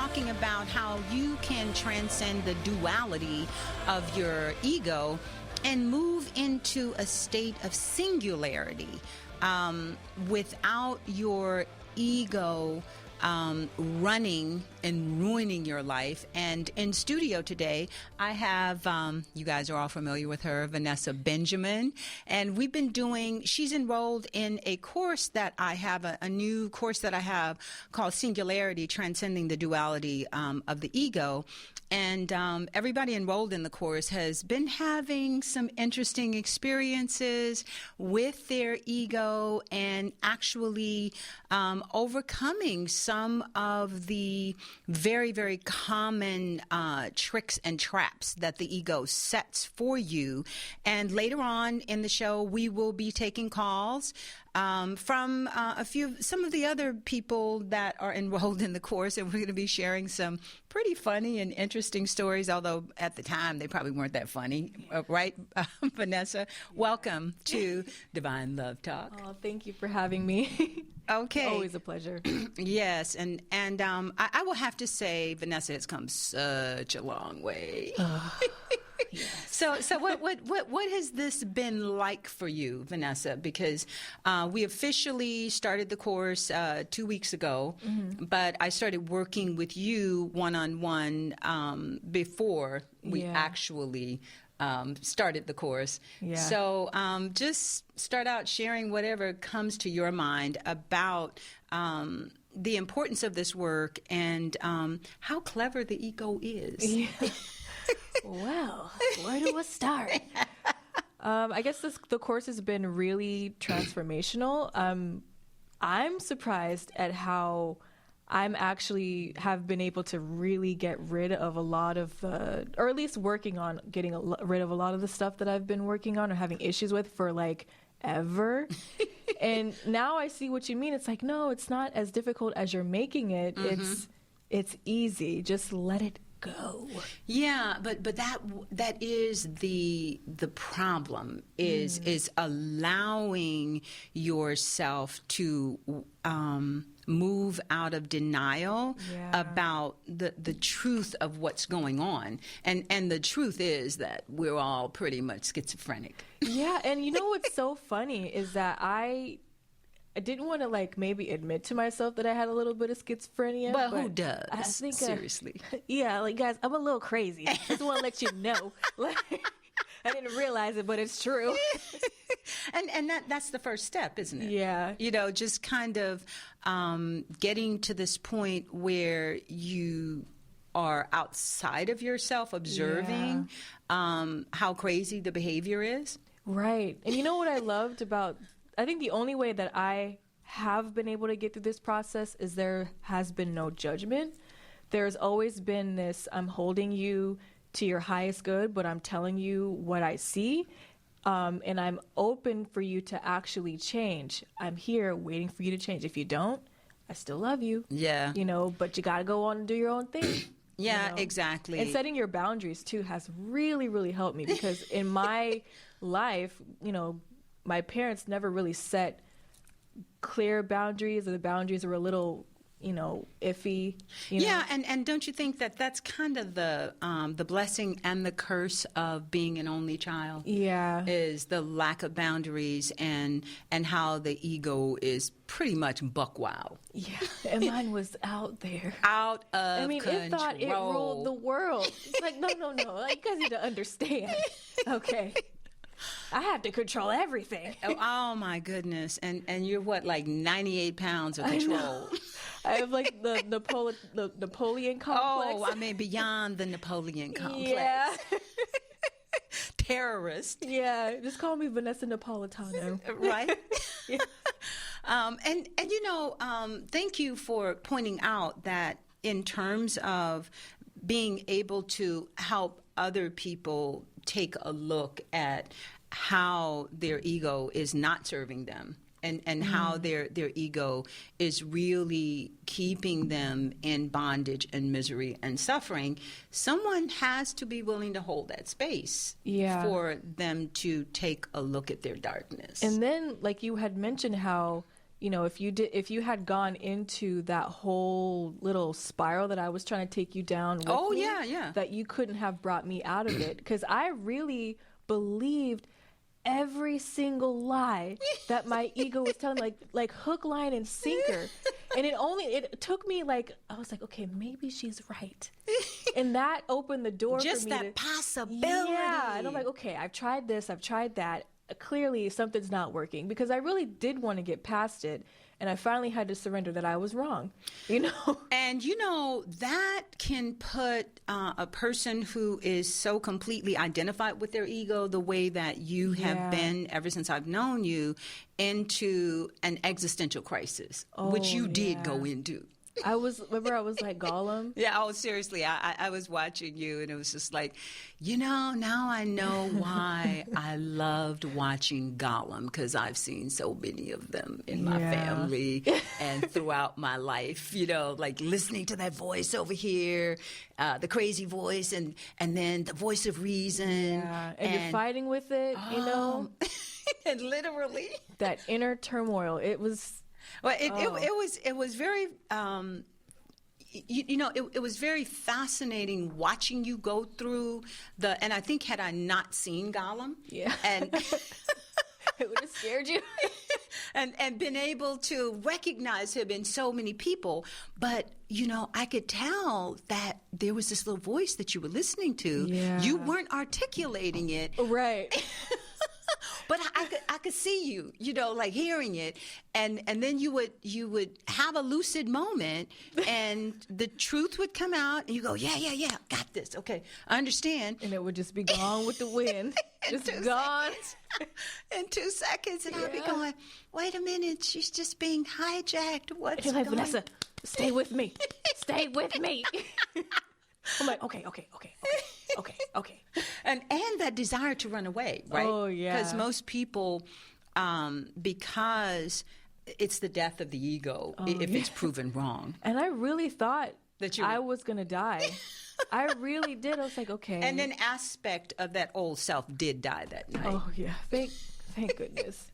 talking about how you can transcend the duality of your ego and move into a state of singularity without your ego running and ruining your life. And in studio today, I have, you guys are all familiar with her, Vanessa Benjamin. And we've been she's enrolled in a course that I have, a new course that I have called Singularity, Transcending the Duality of the Ego. And everybody enrolled in the course has been having some interesting experiences with their ego and actually overcoming some of the very, very common tricks and traps that the ego sets for you. And later on in the show, we will be taking calls from some of the other people that are enrolled in the course, and we're going to be sharing some pretty funny and interesting stories, although at the time they probably weren't that funny, right, Vanessa? Welcome to Divine Love Talk. Oh, thank you for having me. Okay. Always a pleasure. Yes, and I will have to say Vanessa has come such a long way. Yes. So what has this been like for you, Vanessa? Because we officially started the course 2 weeks ago, but I started working with you one-on-one before we actually started the course. Yeah. So just start out sharing whatever comes to your mind about the importance of this work and how clever the ego is. Yeah. Well, where do I start? I guess the course has been really transformational. I'm surprised at how I'm actually have been able to really get rid of a lot of or at least working on getting rid of a lot of the stuff that I've been working on or having issues with for like ever. And now I see what you mean. It's like, no, it's not as difficult as you're making it. It's easy. Just let it go. Yeah, but that is the problem is allowing yourself to move out of denial about the truth of what's going on. And the truth is that we're all pretty much schizophrenic. Yeah, and you know what's so funny is that I didn't want to like maybe admit to myself that I had a little bit of schizophrenia. But who does? I think seriously. Yeah, like guys, I'm a little crazy. Just want to let you know. Like, I didn't realize it, but it's true. And that's the first step, isn't it? Yeah. You know, just kind of getting to this point where you are outside of yourself, observing how crazy the behavior is. Right. And you know what I loved about, I think the only way that I have been able to get through this process is there has been no judgment. There's always been this, I'm holding you to your highest good, but I'm telling you what I see. And I'm open for you to actually change. I'm here waiting for you to change. If you don't, I still love you. Yeah. You know, but you got to go on and do your own thing. Yeah, you know? exactly. And setting your boundaries too has really, really helped me because in my life, you know, my parents never really set clear boundaries, or the boundaries were a little, you know, iffy. You know? And don't you think that that's kind of the blessing and the curse of being an only child? Yeah, is the lack of boundaries and how the ego is pretty much buck wild. Yeah, and mine was out there, out of control. It thought it ruled the world. It's like no, like, you guys need to understand. Okay. I have to control everything. Oh my goodness. And you're what, like 98 pounds of control? I have like the Napoleon complex. Oh, I mean, beyond the Napoleon complex. Yeah. Terrorist. Yeah, just call me Vanessa Napolitano. Right? Yeah. And you know, thank you for pointing out that in terms of being able to help other people take a look at how their ego is not serving them and how their ego is really keeping them in bondage and misery and suffering. Someone has to be willing to hold that space for them to take a look at their darkness. And then, like you had mentioned, how if you had gone into that whole little spiral that I was trying to take you down with me, that you couldn't have brought me out of it, because I really believed every single lie that my ego was telling me, like hook, line, and sinker. And it took me, like, I was like, okay, maybe she's right. And that opened the door just for me. Just that possibility. Yeah. And I'm like, okay, I've tried this, I've tried that. Clearly something's not working, because I really did want to get past it. And I finally had to surrender that I was wrong, And, that can put a person who is so completely identified with their ego, the way that you have been ever since I've known you, into an existential crisis, which you did go into. I was like Gollum. Yeah, seriously. I was watching you, and it was just like, now I know why I loved watching Gollum, because I've seen so many of them in my family and throughout my life, like listening to that voice over here, the crazy voice, and then the voice of reason. Yeah, and you're fighting with it, And literally. That inner turmoil. It was... Well, it was very, it was very fascinating watching you go through and I think had I not seen Gollum, and it would have scared you, and been able to recognize him in so many people, but I could tell that there was this little voice that you were listening to. Yeah. You weren't articulating it, right? But I could see you, like hearing it, and then you would have a lucid moment, and the truth would come out, and you go, yeah, got this, okay, I understand, and it would just be gone with the wind, just gone in 2 seconds, and I'd be going, wait a minute, she's just being hijacked. What's going? Like, Vanessa, stay with me, stay with me. I'm like, okay. And that desire to run away, right? Oh, yeah. Because most people, because it's the death of the ego if it's proven wrong. And I really thought that I was going to die. I really did. I was like, okay. And an aspect of that old self did die that night. Oh, yeah. Thank goodness.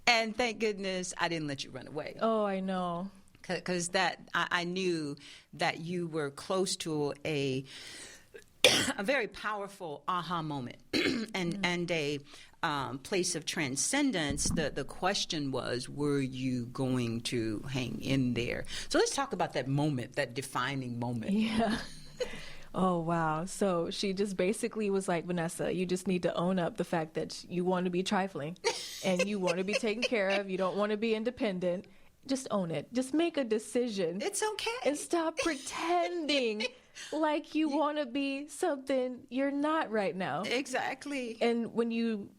And thank goodness I didn't let you run away. Oh, I know. Because I knew that you were close to a very powerful aha moment and a place of transcendence. The question was, were you going to hang in there? So let's talk about that moment, that defining moment. Yeah. Oh, wow. So she just basically was like, Vanessa, you just need to own up the fact that you want to be trifling and you want to be taken care of. You don't want to be independent. Just own it. Just make a decision. It's okay. And stop pretending like you want to be something you're not right now. Exactly. And when you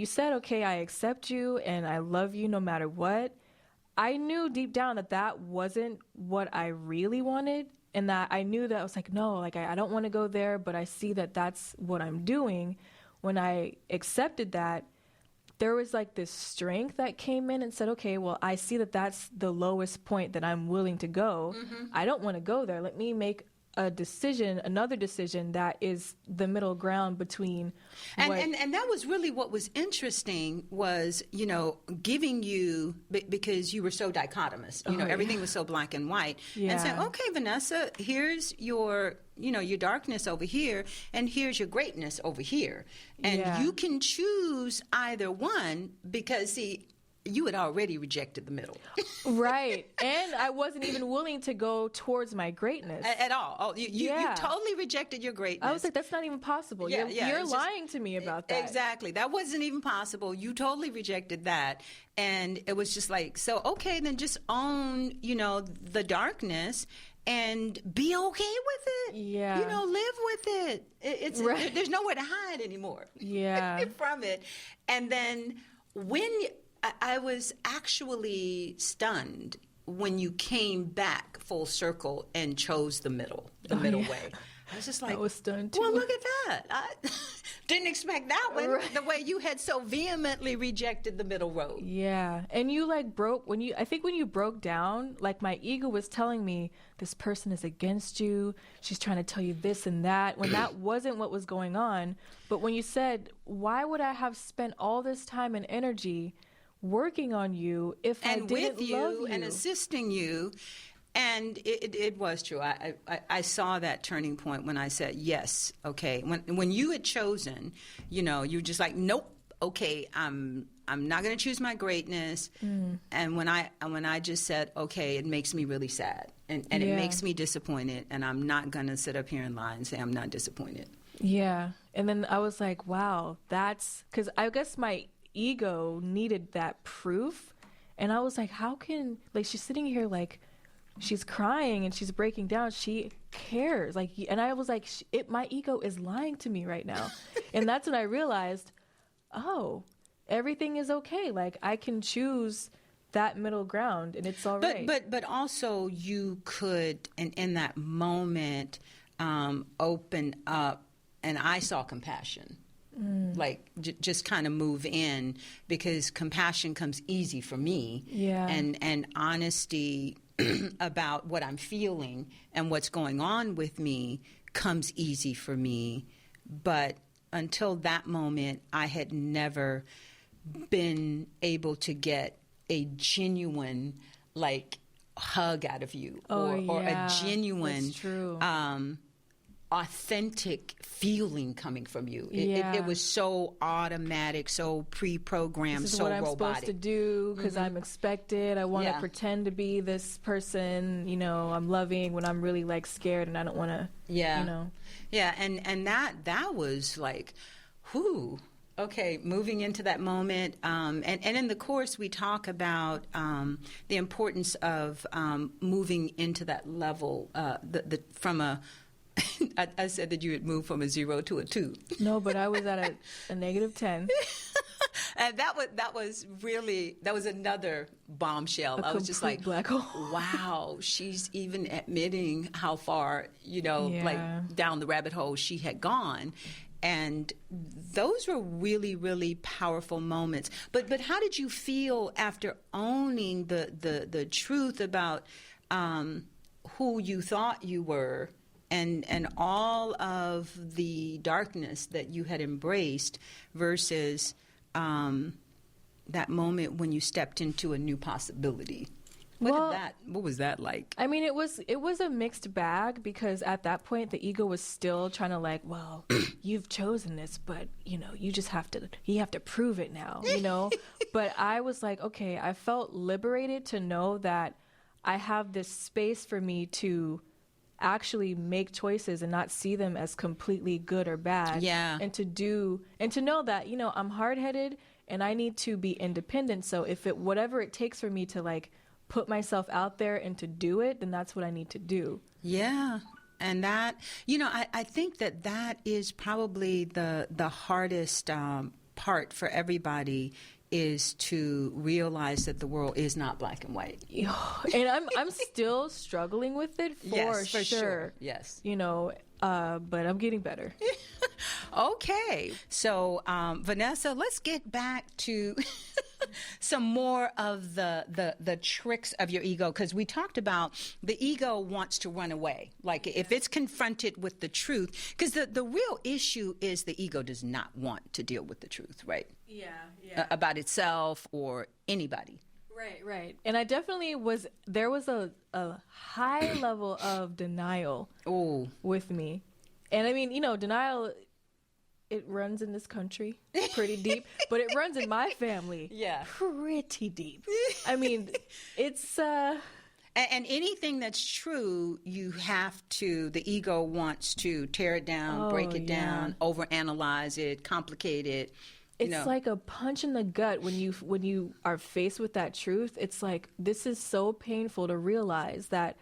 said, okay, I accept you and I love you no matter what, I knew deep down that wasn't what I really wanted. And that I knew that I was like, no, like I don't want to go there, but I see that that's what I'm doing. When I accepted that, there was like this strength that came in and said, okay, well, I see that that's the lowest point that I'm willing to go. Mm-hmm. I don't want to go there. Let me make another decision that is the middle ground between and that was really what was interesting was, giving you, because you were so dichotomous, everything was so black and white, and saying, okay, Vanessa, here's your darkness over here, and here's your greatness over here. And you can choose either one, because, see, you had already rejected the middle. Right. And I wasn't even willing to go towards my greatness. At all. Oh, you totally rejected your greatness. I was like, that's not even possible. You're lying to me about that. Exactly. That wasn't even possible. You totally rejected that. And it was just like, so, okay, then just own, the darkness and be okay with it. Yeah. Live with it. It's right. There's nowhere to hide anymore. Yeah. From it. And then when I was actually stunned when you came back full circle and chose the middle way. I was just like, I was stunned too. Well, look at that. I didn't expect that one, right. The way you had so vehemently rejected the middle road. Yeah. And you I think when you broke down, like my ego was telling me, this person is against you. She's trying to tell you this and that, when that wasn't what was going on. But when you said, why would I have spent all this time and energy working on you if I and didn't with love you you? and assisting you. And it was true. I saw that turning point when I said, yes, okay. When you had chosen, you know, you were just like, nope, okay, I'm not going to choose my greatness. And when I just said, okay, it makes me really sad. And it makes me disappointed. And I'm not going to sit up here and lie and say I'm not disappointed. Yeah. And then I was like, wow, that's because I guess my ego needed that proof. And I was like, how can, like, she's sitting here like, she's crying and she's breaking down. She cares. Like, and I was like, my ego is lying to me right now. And that's when I realized, oh, everything is okay. Like, I can choose that middle ground and it's all right. But also you could, in that moment, open up, and I saw compassion. Like just kind of move in, because compassion comes easy for me. Yeah. And honesty about what I'm feeling and what's going on with me comes easy for me. But until that moment, I had never been able to get a genuine, like, hug out of you, or a genuine, that's true. Authentic feeling coming from you. It was so automatic, so pre-programmed, this is so what I'm robotic. supposed to do because I'm expected. I want to pretend to be this person, you know, I'm loving when I'm really like scared and I don't want to, you know. Yeah, and that was like, whew. Okay, moving into that moment, and in the course we talk about the importance of moving into that level, from a. I said that you had moved from a 0 to a 2. No, but I was at a negative 10. And that was another bombshell. I was just like, black hole. Wow, she's even admitting how far, you know, like down the rabbit hole she had gone. And those were really, really powerful moments. But how did you feel after owning the truth about who you thought you were, and all of the darkness that you had embraced, versus that moment when you stepped into a new possibility? What was that like? I mean, it was a mixed bag, because at that point the ego was still trying to, like, well, you've chosen this, but you know, you have to prove it now, you know. But I was like, okay, I felt liberated to know that I have this space for me to actually make choices and not see them as completely good or bad. Yeah. And to know that, you know, I'm hard-headed and I need to be independent. So whatever it takes for me to, like, put myself out there and to do it, then that's what I need to do. Yeah. And that, you know, I think that is probably the hardest part for everybody, is to realize that the world is not black and white. And I'm still struggling with it for sure. Yes. You know, but I'm getting better. Okay. So, Vanessa, let's get back to some more of the tricks of your ego, because we talked about the ego wants to run away. Like, if it's confronted with the truth, because the real issue is the ego does not want to deal with the truth, right? Yeah. About itself or anybody. Right. And I definitely there was a high level of denial with me. And I mean, you know, denial, it runs in this country pretty deep, but it runs in my family pretty deep. I mean, it's... And anything that's true, the ego wants to tear it down, break it down, overanalyze it, complicate it. It's like a punch in the gut when you are faced with that truth. It's like, this is so painful to realize that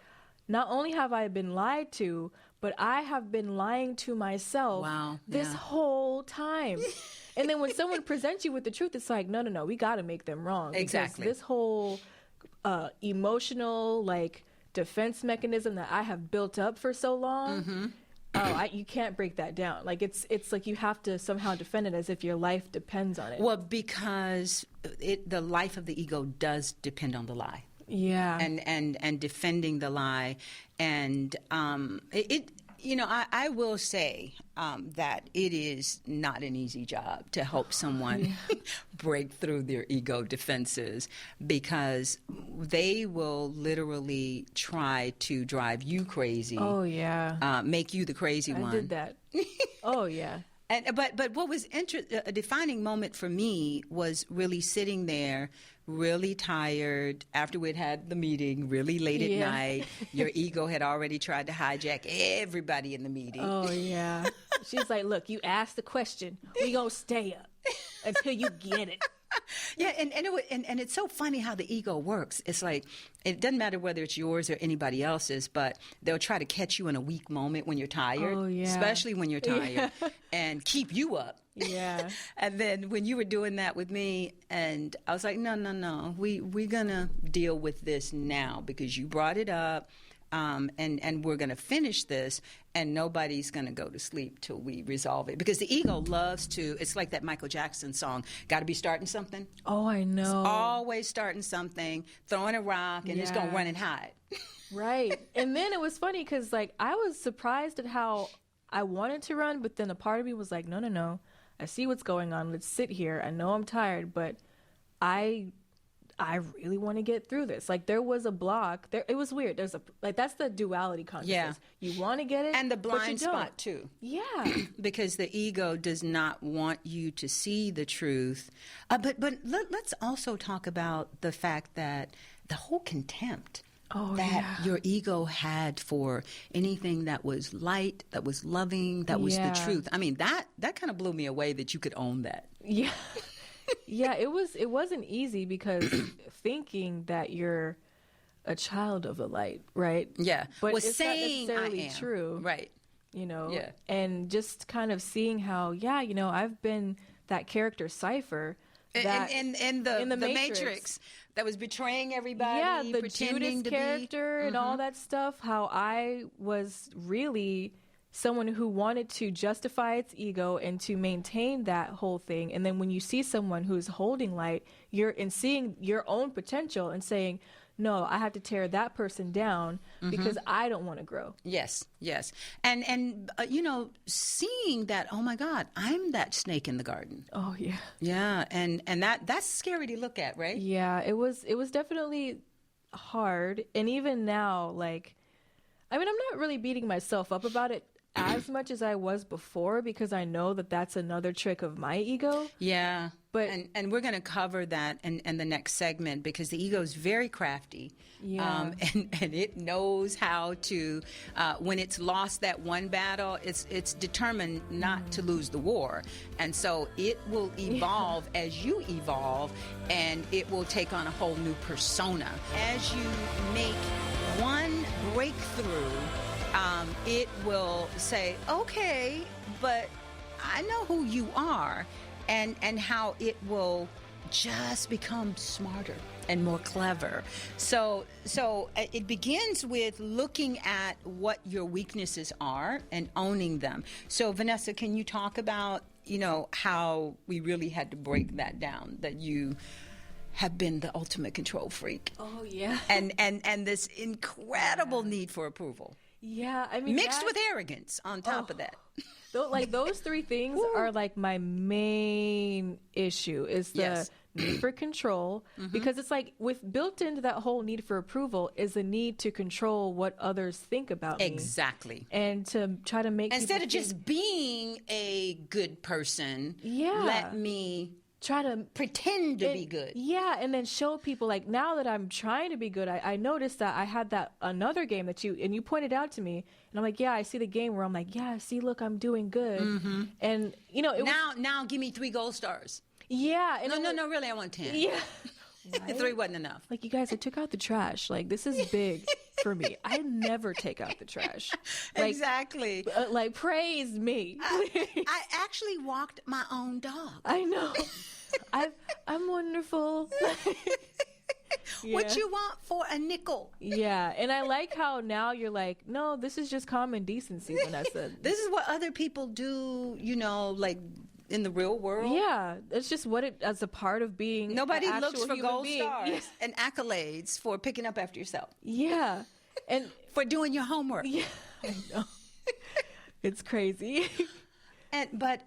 not only have I been lied to, but I have been lying to myself this whole time. And then when someone presents you with the truth, it's like, no, we got to make them wrong. Exactly. Because this whole emotional, like, defense mechanism that I have built up for so long, you can't break that down. Like, it's like you have to somehow defend it as if your life depends on it. Well, because the life of the ego does depend on the lie. Yeah. And defending the lie. And I will say that it is not an easy job to help someone break through their ego defenses, because they will literally try to drive you crazy. Oh, yeah. Make you the crazy one. I did that. Oh, yeah. But what was a defining moment for me was really sitting there, really tired after we'd had the meeting, really late at night. Your ego had already tried to hijack everybody in the meeting. Oh, yeah. She's like, look, you asked the question. We gonna stay up until you get it. Yeah, and it's so funny how the ego works. It's like, it doesn't matter whether it's yours or anybody else's, but they'll try to catch you in a weak moment when you're tired, especially when you're tired, and keep you up. Yeah. And then when you were doing that with me, and I was like, no, we're gonna deal with this now because you brought it up. And we're going to finish this, and nobody's going to go to sleep till we resolve it. Because the ego loves to, it's like that Michael Jackson song, got to be starting something. Oh, I know. It's always starting something, throwing a rock, and it's going to run and hide. Right. And then it was funny because, like, I was surprised at how I wanted to run, but then a part of me was like, no. I see what's going on. Let's sit here. I know I'm tired, but I really want to get through this. Like, there was a block. It was weird. That's the duality consciousness. Yeah. You want to get it, and the blind but you don't. spot too. Yeah, because the ego does not want you to see the truth. But let's also talk about the fact that the whole contempt that your ego had for anything that was light, that was loving, that was the truth. I mean, that kind of blew me away that you could own that. Yeah. Yeah, it wasn't easy because thinking that you're a child of the light, right? Yeah. But it's not necessarily true. Right. Yeah. And just kind of seeing how, I've been that character Cypher that in the Matrix that was betraying everybody. Yeah, the pretending Judas character and all that stuff, how I was really someone who wanted to justify its ego and to maintain that whole thing. And then when you see someone who's holding light, you're in seeing your own potential and saying, no, I have to tear that person down because I don't want to grow. Yes. And seeing that, oh my God, I'm that snake in the garden. Oh, yeah. Yeah, and that's scary to look at, right? Yeah, it was definitely hard. And even now, like, I mean, I'm not really beating myself up about it as much as I was before, because I know that that's another trick of my ego. Yeah. But and we're going to cover that in the next segment, because the ego is very crafty. Yeah. And it knows how to, when it's lost that one battle, it's determined not to lose the war. And so it will evolve as you evolve, and it will take on a whole new persona. As you make one breakthrough, it will say, okay, but I know who you are, and how it will just become smarter and more clever. So it begins with looking at what your weaknesses are and owning them. So Vanessa, can you talk about, how we really had to break that down, that you have been the ultimate control freak? Oh, yeah. And this incredible need for approval. Yeah, I mean, mixed with arrogance on top of that. Like, those three things are like my main issue is the need for control, because it's like built into that whole need for approval is the need to control what others think about me. Exactly. And to try to make instead of just being a good person, let me try to pretend to be good. Yeah, and then show people, like, now that I'm trying to be good, I noticed that I had that another game that you pointed out to me, and I'm like, yeah, I see the game where I'm like, yeah, see, look, I'm doing good. And now give me 3 gold stars. Yeah. And No, really, I want 10. Yeah. Right? 3 wasn't enough. Like, you guys, I took out the trash. Like, this is big for me. I never take out the trash. Like, exactly. Like, praise me. I actually walked my own dog. I know. I'm wonderful. What you want for a nickel? Yeah, and I like how now you're like, no, this is just common decency, Vanessa. This is what other people do, like in the real world. Yeah, it's just as a part of being. Nobody looks for gold stars and accolades for picking up after yourself. Yeah, and for doing your homework. Yeah, I know. It's crazy. But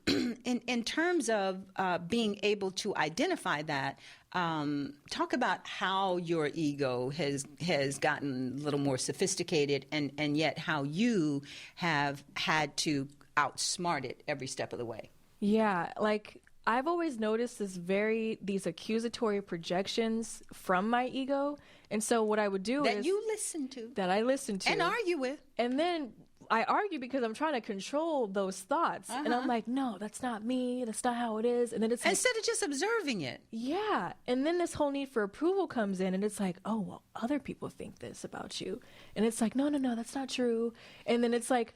in terms of being able to identify that, talk about how your ego has gotten a little more sophisticated, and yet how you have had to outsmart it every step of the way. Yeah, like I've always noticed these accusatory projections from my ego. And so what I would do that you listen to, that I listen to and argue with. And then I argue because I'm trying to control those thoughts. And I'm like, no, that's not me. That's not how it is. And then it's instead of just observing it. Yeah. And then this whole need for approval comes in, and it's like, oh, well, other people think this about you. And it's like, no, that's not true. And then it's like,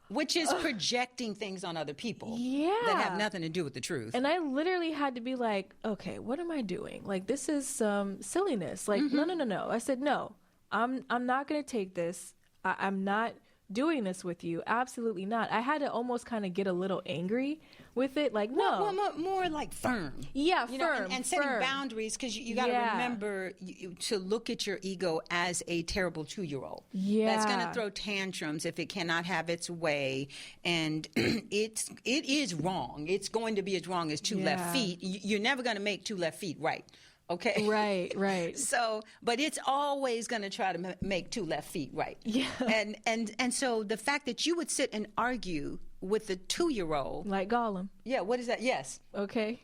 which is projecting things on other people that have nothing to do with the truth. And I literally had to be like, okay, what am I doing? Like, this is some silliness. Like, no. I said, no, I'm not going to take this. I'm not doing this with you. Absolutely not. I had to almost kind of get a little angry with it. Like, no. More like firm. Yeah, you firm. Know, and setting boundaries, because you got to remember to look at your ego as a terrible 2-year-old. Yeah. That's going to throw tantrums if it cannot have its way. And it is wrong. It's going to be as wrong as 2 left feet. You're never going to make 2 left feet right. Okay. Right. So, but it's always going to try to make 2 left feet right. Yeah. And so the fact that you would sit and argue with the 2-year-old, like Gollum. Yeah. What is that? Yes. Okay.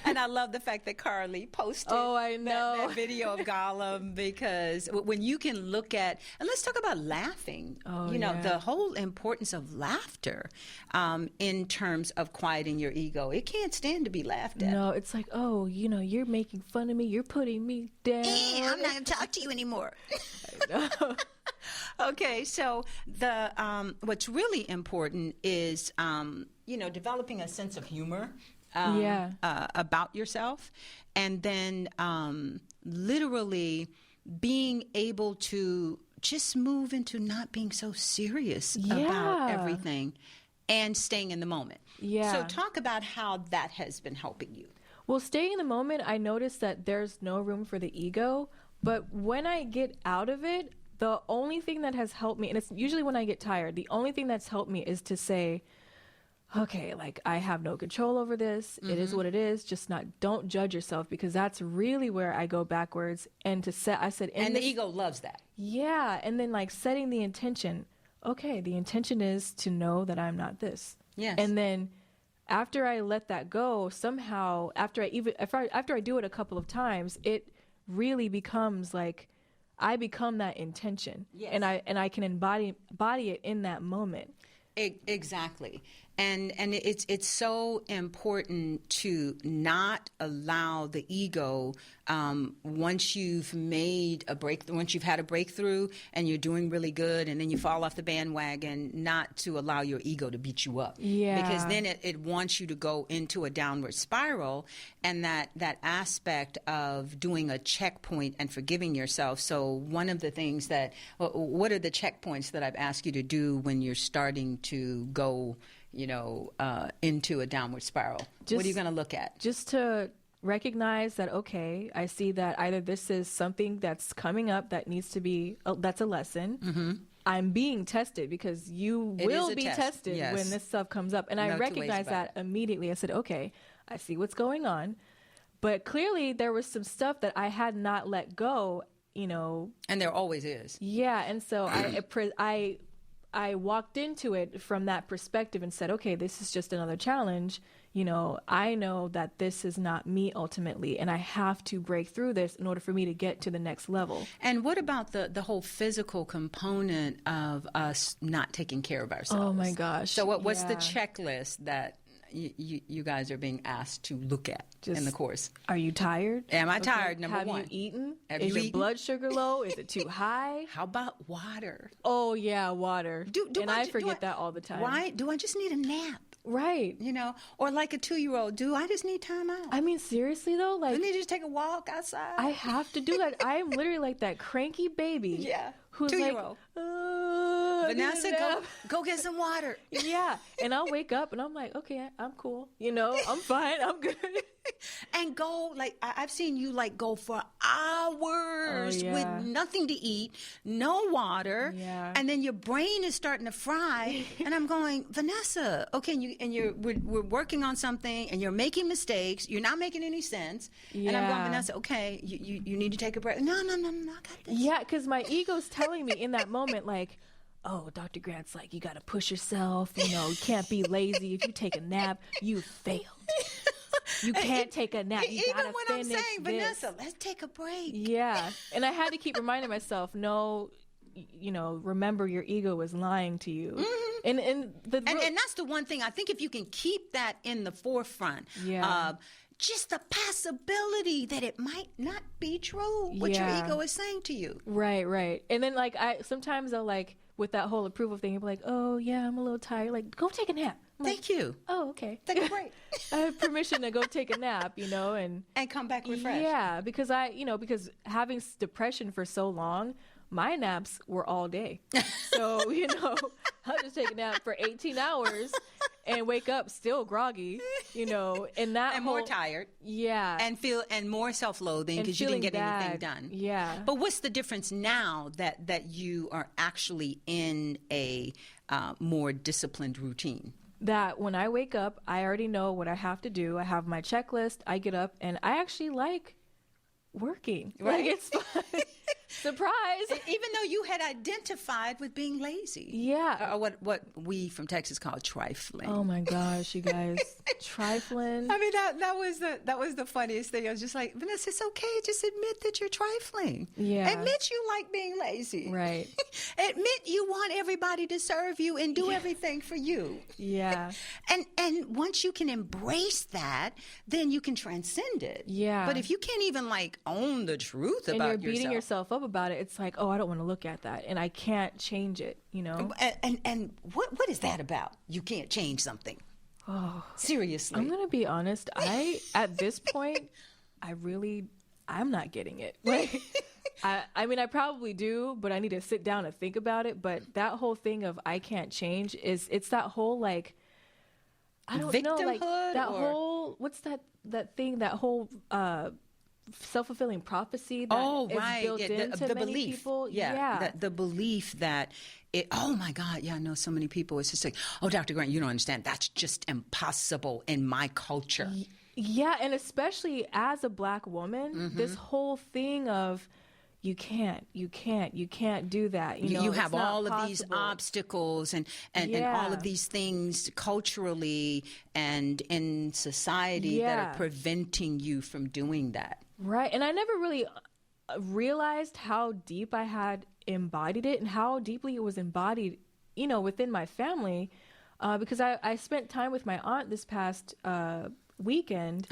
And I love the fact that Carly posted that video of Gollum, because when you can look at, and let's talk about laughing, the whole importance of laughter in terms of quieting your ego. It can't stand to be laughed at. No, it's like, oh, you're making fun of me. You're putting me down. I'm not going to talk to you anymore. I know. Okay, so what's really important is, developing a sense of humor. About yourself, and then literally being able to just move into not being so serious about everything and staying in the moment. Yeah. So talk about how that has been helping you. Well, staying in the moment, I noticed that there's no room for the ego, but when I get out of it, the only thing that has helped me, and it's usually when I get tired, the only thing that's helped me is to say, okay, like, I have no control over this. It is what it is. Just don't judge yourself, because that's really where I go backwards. And the ego loves that. Yeah. And then, like, setting the intention. Okay, the intention is to know that I'm not this. Yes. And then after I let that go, somehow, after I do it a couple of times, it really becomes like I become that intention. Yes. And I can embody it in that moment. Exactly. And it's so important to not allow the ego, once you've had a breakthrough and you're doing really good, and then you fall off the bandwagon, not to allow your ego to beat you up. Yeah. Because then it wants you to go into a downward spiral, and that aspect of doing a checkpoint and forgiving yourself. So one of the things what are the checkpoints that I've asked you to do when you're starting to go into a downward spiral? What are you going to look at? Just to recognize that, okay, I see that either this is something that's coming up that needs to be, that's a lesson. Mm-hmm. I'm being tested, because you will be tested when this stuff comes up. And I recognize that immediately. I said, okay, I see what's going on. But clearly there was some stuff that I had not let go, And there always is. Yeah. And so I walked into it from that perspective and said, okay, this is just another challenge. I know that this is not me ultimately, and I have to break through this in order for me to get to the next level. And what about the whole physical component of us not taking care of ourselves? Oh my gosh. So what's the checklist that you guys are being asked to look at in the course? Are you tired? Am I tired? Number one. Have you eaten? Is your blood sugar low? Is it too high? How about water? Oh yeah, water. I forget that all the time. Why? Do I just need a nap? Right. Or like a 2-year-old, do I just need time out? I mean, seriously though, like, I need to just take a walk outside. I have to do that. I'm literally like that cranky baby. Yeah. Who's 2-year-old. Like, Vanessa, go get some water. Yeah. And I'll wake up and I'm like, okay, I'm cool. You know, I'm fine. I'm good. And go, like, I've seen you, like, go for hours with nothing to eat, no water. Yeah. And then your brain is starting to fry. And I'm going, Vanessa, okay, we're working on something and you're making mistakes. You're not making any sense. Yeah. And I'm going, Vanessa, okay, you need to take a breath. No, I got this. Yeah, because my ego's telling me in that moment, like, oh, Dr. Grant's like, you got to push yourself. You know, you can't be lazy. If you take a nap, you failed. You can't take a nap. You Even gotta when I'm finish saying, this. Vanessa, let's take a break. Yeah. And I had to keep reminding myself, no, you know, remember your ego is lying to you. Mm-hmm. And that's the one thing. I think if you can keep that in the forefront, just the possibility that it might not be true, what your ego is saying to you. Right. And then, like, sometimes I'll, like, with that whole approval thing, I'll be like, oh, yeah, I'm a little tired. Like, go take a nap. Thank you. Oh, okay. Take a break. I have permission to go take a nap, you know, and come back refreshed. Yeah, because because having depression for so long, my naps were all day. So, you know, I'll just take a nap for 18 hours and wake up still groggy, you know, and more tired. Yeah. And more self-loathing because you didn't get anything done. Yeah. But what's the difference now that you are actually in a more disciplined routine? That when I wake up, I already know what I have to do. I have my checklist. I get up and I actually like working. Right. Like, it's fun. Surprise. Even though you had identified with being lazy. Yeah. Or what we from Texas call trifling. Oh my gosh, you guys. Trifling. I mean, that was the funniest thing. I was just like, Vanessa, it's okay. Just admit that you're trifling. Yeah. Admit you like being lazy. Right. Admit you want everybody to serve you and do everything for you. Yeah. And once you can embrace that, then you can transcend it. Yeah. But if you can't even, like, own the truth about yourself. And you're beating yourself up about it, it's like, oh, I don't want to look at that. And I can't change it, you know? And what is that about? You can't change something. Oh, seriously. I'm going to be honest. At this point, I'm not getting it. Like, I mean, I probably do, but I need to sit down and think about it. But that whole thing of I can't change it's that whole, like, I don't know, like that whole, what's that thing, that whole, self-fulfilling prophecy that is built into the many belief. people. The belief that oh my God, I know so many people. It's just like, oh, Dr. Grant, you don't understand. That's just impossible in my culture. Yeah, and especially as a Black woman, this whole thing of you can't do that. You know, you have all of these obstacles and all of these things culturally and in society that are preventing you from doing that. Right. And I never really realized how deep I had embodied it and how deeply it was embodied, you know, within my family, because I spent time with my aunt this past weekend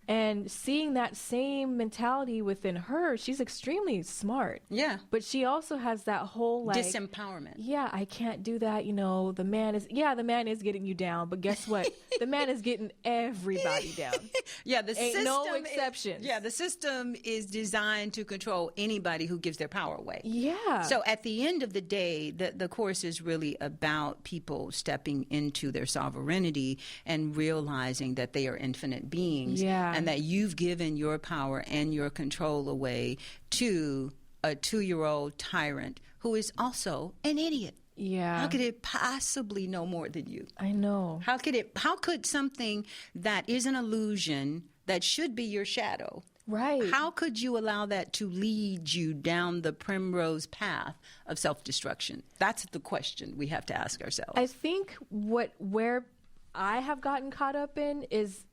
and seeing that same mentality within her. She's extremely smart. Yeah. But she also has that whole, like, disempowerment. Yeah, I can't do that. You know, the man is getting you down, but guess what? The man is getting everybody down. Yeah, the Ain't system no exceptions. The system is designed to control anybody who gives their power away. Yeah. So at the end of the day, the course is really about people stepping into their sovereignty and realizing that they are infinite beings, and that you've given your power and your control away to a 2-year-old tyrant who is also an idiot. Yeah. How could it possibly know more than you? I know. How could something that is an illusion that should be your shadow, right? How could you allow that to lead you down the primrose path of self-destruction? That's the question we have to ask ourselves. I think where I have gotten caught up in is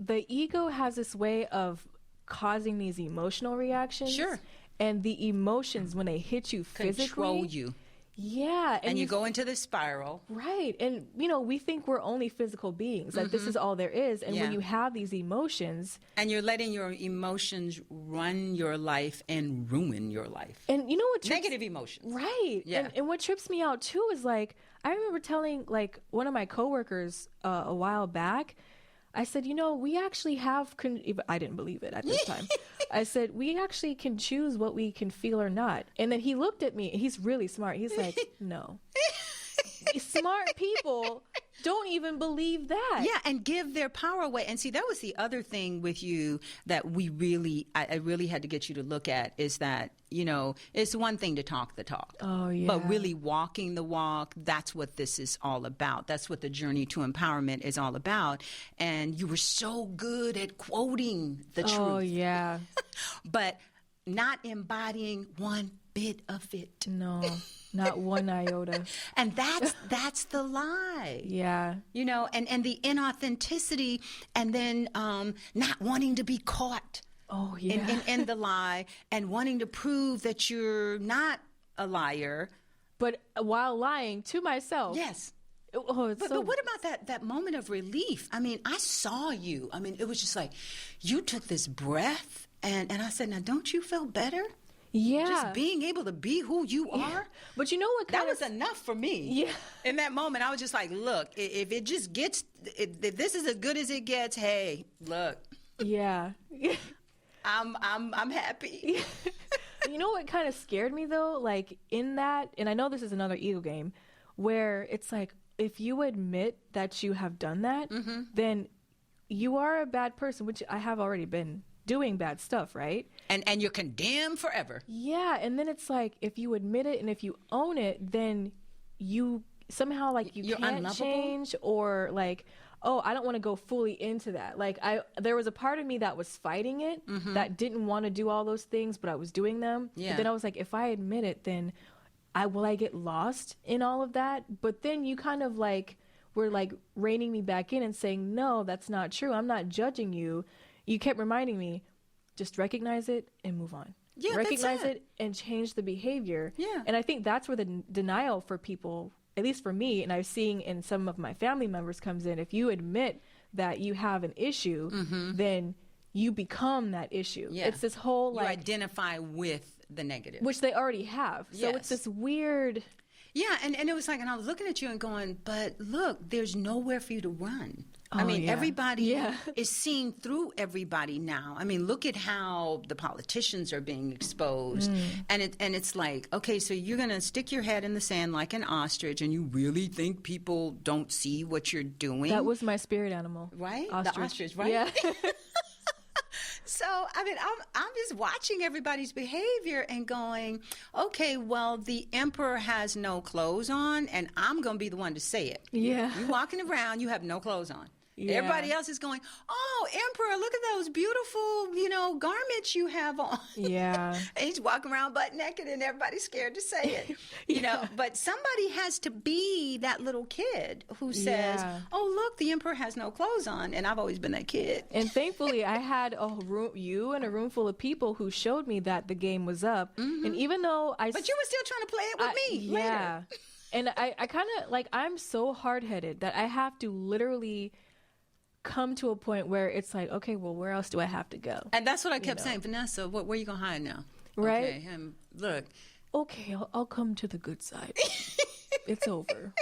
the ego has this way of causing these emotional reactions. Sure. And the emotions, when they hit you physically, control you. Yeah. And you go into this spiral. Right. And, you know, we think we're only physical beings, that this is all there is. And when you have these emotions. And you're letting your emotions run your life and ruin your life. And you know what? Negative emotions. Right. Yeah. And what trips me out, too, is, like, I remember telling, like, one of my coworkers a while back, I said, you know, we actually have, I didn't believe it at this time. I said, we actually can choose what we can feel or not. And then he looked at me, he's really smart. He's like, no. smart people don't even believe that. Yeah, and give their power away. And see, that was the other thing with you that I really had to get you to look at, is that, it's one thing to talk the talk. Oh, yeah. But really walking the walk, that's what this is all about. That's what the journey to empowerment is all about. And you were so good at quoting the truth. Oh, yeah. But not embodying one bit of it. No, not one iota. And that's the lie. Yeah. And the inauthenticity, and then not wanting to be caught. Oh, yeah. In the lie, and wanting to prove that you're not a liar. But while lying to myself. Yes. Oh, but what about that moment of relief? I mean, I saw you. I mean, it was just like you took this breath, and I said, now, don't you feel better? Yeah. Just being able to be who you are. Yeah. But you know what? That was enough for me. Yeah. In that moment, I was just like, look, if it just gets, if this is as good as it gets, hey, look. Yeah. I'm happy. You know what kind of scared me though? Like in that, and I know this is another ego game, where it's like, if you admit that you have done that, then you are a bad person, which I have already been doing bad stuff, right? And you're condemned forever. Yeah, and then it's like, if you admit it and if you own it, then you somehow like you're can't unlovable? Change, or like, oh, I don't want to go fully into that. Like there was a part of me that was fighting it, that didn't want to do all those things, but I was doing them. Yeah. But then I was like, if I admit it, then will I get lost in all of that? But then you kind of like were like reining me back in and saying, no, that's not true. I'm not judging you. You kept reminding me, just recognize it and move on. Yeah, recognize that's it and change the behavior. Yeah. And I think that's where the denial for people, at least for me, and I'm seeing in some of my family members, comes in. If you admit that you have an issue, then you become that issue. Yeah. It's this whole like... You identify with the negative. Which they already have. So it's this weird... Yeah, and it was like, and I was looking at you and going, but look, there's nowhere for you to run. Oh, I mean, everybody is seeing through everybody now. I mean, look at how the politicians are being exposed. And it's like, okay, so you're going to stick your head in the sand like an ostrich, and you really think people don't see what you're doing? That was my spirit animal. Right? Ostrich. The ostrich, right? Yeah. So, I mean, I'm just watching everybody's behavior and going, okay, well, the emperor has no clothes on, and I'm going to be the one to say it. Yeah. You're walking around, you have no clothes on. Yeah. Everybody else is going, oh, emperor, look at those beautiful, garments you have on. Yeah. And he's walking around butt naked, and everybody's scared to say it. But somebody has to be that little kid who says, oh, look, the emperor has no clothes on. And I've always been that kid. And thankfully, I had you and a room full of people who showed me that the game was up. And even though But you were still trying to play it with me later. Yeah. And I kind of, like, I'm so hard-headed that I have to literally come to a point where it's like, okay, well, where else do I have to go? And that's what I kept saying, Vanessa, where are you going to hide now? Right? Okay, look. Okay, I'll come to the good side. It's over.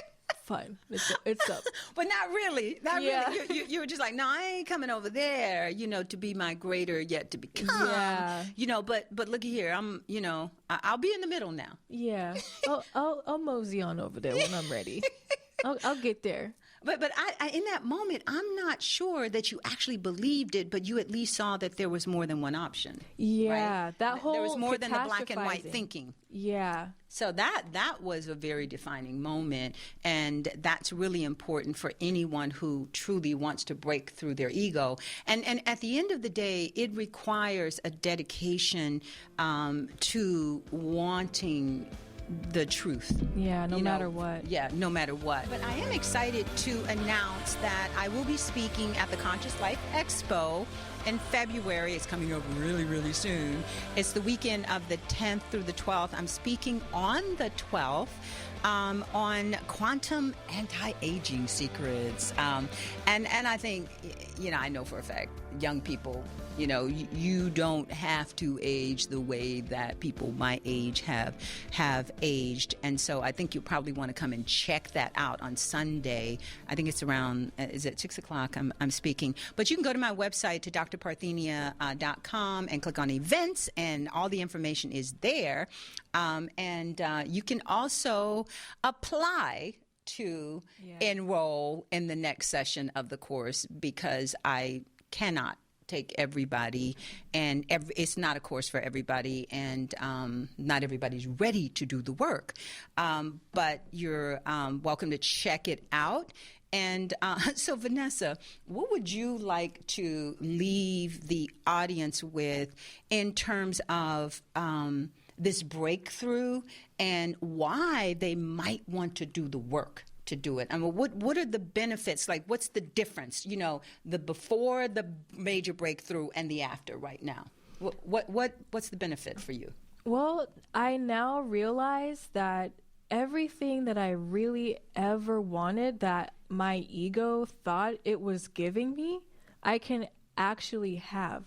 Fine. It's up. But not really. Not really. You were just like, no, I ain't coming over there, to be my greater yet to become. Yeah. But look here, I'll be in the middle now. Yeah. I'll mosey on over there when I'm ready. I'll get there. But I in that moment, I'm not sure that you actually believed it, but you at least saw that there was more than one option. Yeah, right? that whole there was more than the black and white thinking. Yeah. So that was a very defining moment, and that's really important for anyone who truly wants to break through their ego. And at the end of the day, it requires a dedication to wanting the truth. Yeah, no matter what. Yeah, no matter what. But I am excited to announce that I will be speaking at the Conscious Life Expo in February. It's coming up really, really soon. It's the weekend of the 10th through the 12th. I'm speaking on the 12th on quantum anti-aging secrets. And I think, I know for a fact, young people, you don't have to age the way that people my age have aged. And so I think you probably want to come and check that out on Sunday. I think it's around, is it 6 o'clock? I'm speaking. But you can go to my website, to drparthenia.com, and click on events, and all the information is there. And you can also apply to enroll in the next session of the course because I cannot take everybody, and it's not a course for everybody, and not everybody's ready to do the work. But you're welcome to check it out. And so, Vanessa, what would you like to leave the audience with in terms of this breakthrough and why they might want to do the work to do it? I mean, what are the benefits? Like, what's the difference? You know, the before the major breakthrough and the after right now. What's the benefit for you? Well, I now realize that everything that I really ever wanted that my ego thought it was giving me, I can actually have,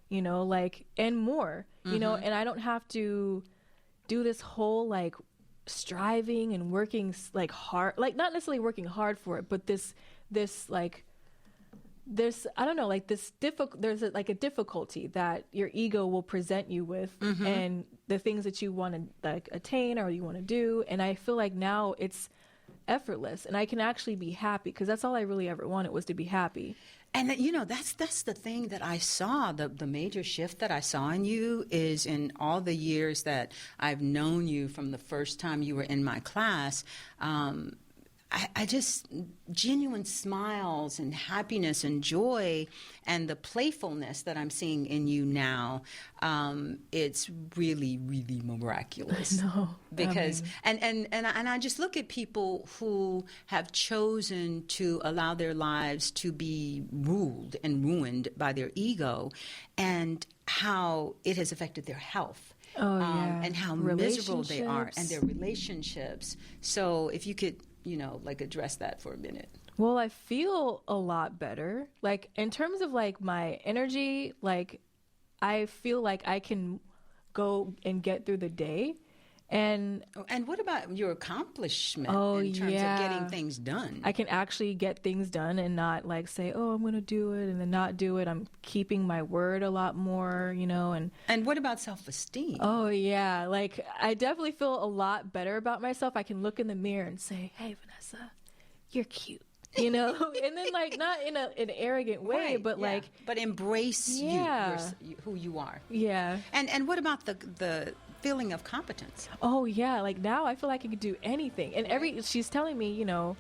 you know, like, and more, you know, and I don't have to do this whole like striving and working like hard, like not necessarily working hard for it, but this I don't know, like this there's like a difficulty that your ego will present you with, and the things that you want to like attain or you want to do. And I feel like now it's effortless and I can actually be happy, because that's all I really ever wanted, was to be happy. And you know, that's the thing that I saw, the major shift that I saw in you is in all the years that I've known you from the first time you were in my class. I just, genuine smiles and happiness and joy and the playfulness that I'm seeing in you now, it's really, really miraculous. No, because, and I just look at people who have chosen to allow their lives to be ruled and ruined by their ego, and how it has affected their health. And how miserable they are, and their relationships. So if you could, you know, like address that for a minute. Well, I feel a lot better. Like in terms of like my energy, like I feel like I can go and get through the day. And what about your accomplishment in terms of getting things done? I can actually get things done and not like say, oh, I'm going to do it and then not do it. I'm keeping my word a lot more, you know. And what about self-esteem? Oh, yeah. Like I definitely feel a lot better about myself. I can look in the mirror and say, hey, Vanessa, you're cute. You know, and then like not in an arrogant way, but like, but embrace who you are. Yeah. And what about the feeling of competence? Oh yeah, like now I feel like I could do anything. And she's telling me, you know,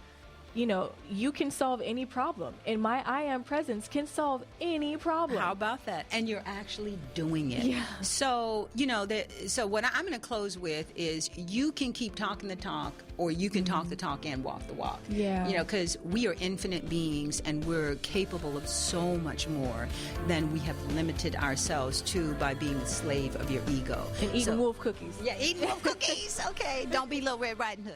you can solve any problem. And my I am presence can solve any problem. How about that? And you're actually doing it. Yeah. So, you know, so what I'm going to close with is you can keep talking the talk, or you can talk the talk and walk the walk. Yeah. You know, because we are infinite beings and we're capable of so much more than we have limited ourselves to by being a slave of your ego. And eating wolf cookies. Yeah, eating wolf cookies. Okay. Don't be Little Red Riding Hood.